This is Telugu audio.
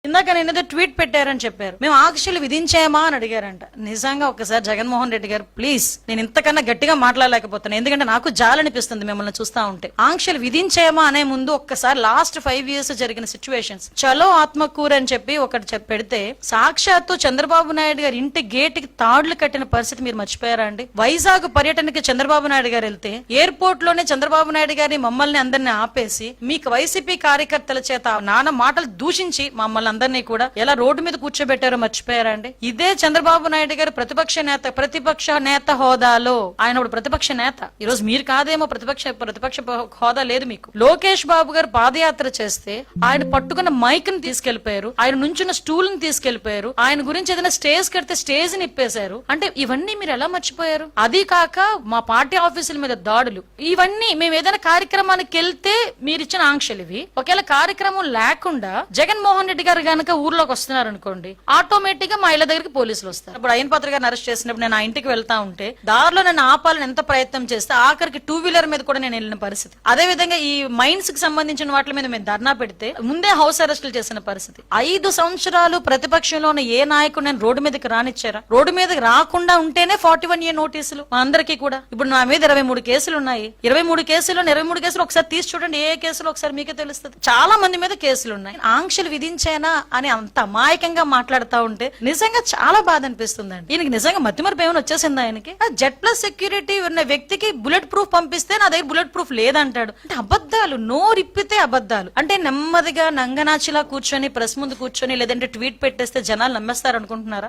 ఇందాక నేను ఏదో ట్వీట్ పెట్టారని చెప్పారు. మేము ఆంక్షలు విధించామా అని అడిగారంట. నిజంగా ఒకసారి జగన్మోహన్ రెడ్డి గారు ప్లీజ్, నేను ఇంతకన్నా గట్టిగా మాట్లాడలేకపోతున్నాను, ఎందుకంటే నాకు జాలనిపిస్తుంది మిమ్మల్ని చూస్తా ఉంటే. ఆంక్షలు విధించామా అనే ముందు ఒక్కసారి లాస్ట్ 5 years జరిగిన సిచ్యువేషన్స్, చలో ఆత్మకూరు అని చెప్పి ఒకటి పెడితే సాక్షాత్తు చంద్రబాబు నాయుడు గారి ఇంటి గేటుకి తాడులు కట్టిన పరిస్థితి మీరు మర్చిపోయారా అండి? వైజాగ్ పర్యటనకి చంద్రబాబు నాయుడు గారు వెళ్తే ఎయిర్పోర్ట్ లోనే చంద్రబాబు నాయుడు గారిని మమ్మల్ని అందరినీ ఆపేసి మీకు వైసీపీ కార్యకర్తల చేత నానా మాటలు దూషించి మమ్మల్ని అందరినీ కూడా ఎలా రోడ్డు మీద కూర్చోబెట్టారో మర్చిపోయారా అండి? ఇదే చంద్రబాబు నాయుడు గారు ప్రతిపక్ష నేత హోదాలో, ఆయన ఒక ప్రతిపక్ష నేత. ఈ రోజు మీరు కాదేమో ప్రతిపక్ష హోదా లేదు మీకు. లోకేష్ బాబు గారు పాదయాత్ర చేస్తే ఆయన పట్టుకున్న మైక్ ని తీసుకెళ్లిపోయారు, ఆయన నుంచున్న స్టూల్ ని తీసుకెళ్లిపోయారు, ఆయన గురించి ఏదైనా స్టేజ్ కడితే స్టేజ్ ని ఇప్పేశారు. అంటే ఇవన్నీ మీరు ఎలా మర్చిపోయారు? అది కాక మా పార్టీ ఆఫీసుల మీద దాడులు, ఇవన్నీ మేము ఏదైనా కార్యక్రమానికి వెళ్తే మీరు ఇచ్చిన ఆంక్షలు ఇవి. ఒకవేళ కార్యక్రమం లేకుండా జగన్మోహన్ రెడ్డి గారు గనక ఊర్లోకి వస్తున్నారు అనుకోండి, ఆటోమేటిక్ గా మా ఇళ్ల దగ్గరికి పోలీసులు వస్తారు. ఇప్పుడు అయ్యన్ పాత్ర గారిని అరెస్ట్ చేసినప్పుడు నేను ఆ ఇంటికి వెళ్తా ఉంటే దారిలో నన్ను ఆపాలని ఎంత ప్రయత్నం చేస్తే ఆఖరికి 2-wheeler మీద కూడా నేను వెళ్ళిన పరిస్థితి. అదే విధంగా ఈ మైన్స్ కి సంబంధించిన వాటి మీద మేము ధర్నా పెడితే ముందే హౌస్ అరెస్టులు చేసిన పరిస్థితి. 5 సంవత్సరాలు ప్రతిపక్షంలో ఉన్న ఏ నాయకుడు నేను రోడ్డు మీదకి రానిచ్చారా? రోడ్డు మీదకి రాకుండా ఉంటేనే 41A నోటీసులు మా అందరికీ కూడా. ఇప్పుడు నా మీద 23 కేసులు ఉన్నాయి. 23 కేసులు ఒకసారి తీసి చూడండి, ఏ కేసులు ఒకసారి మీకే తెలుస్తుంది. చాలా మంది మీద కేసులు ఉన్నాయి. ఆంక్షలు విధించేనా అని అంత అమాయకంగా మాట్లాడుతూ ఉంటే నిజంగా చాలా బాధ అనిపిస్తుందండి. ఈయనకి నిజంగా మతిమరుపు ఏమైనా వచ్చేసింది ఆయనకి? Z+ సెక్యూరిటీ ఉన్న వ్యక్తికి బుల్లెట్ ప్రూఫ్ పంపిస్తే నా దగ్గర బుల్లెట్ ప్రూఫ్ లేదంటాడు. అంటే అబద్ధాలు, నోరిప్పితే అబద్ధాలు. అంటే నెమ్మదిగా నంగనాచిలా కూర్చొని ప్రెస్ ముందు కూర్చొని లేదంటే ట్వీట్ పెట్టేస్తే జనాలు నమ్మేస్తారు అనుకుంటున్నారా?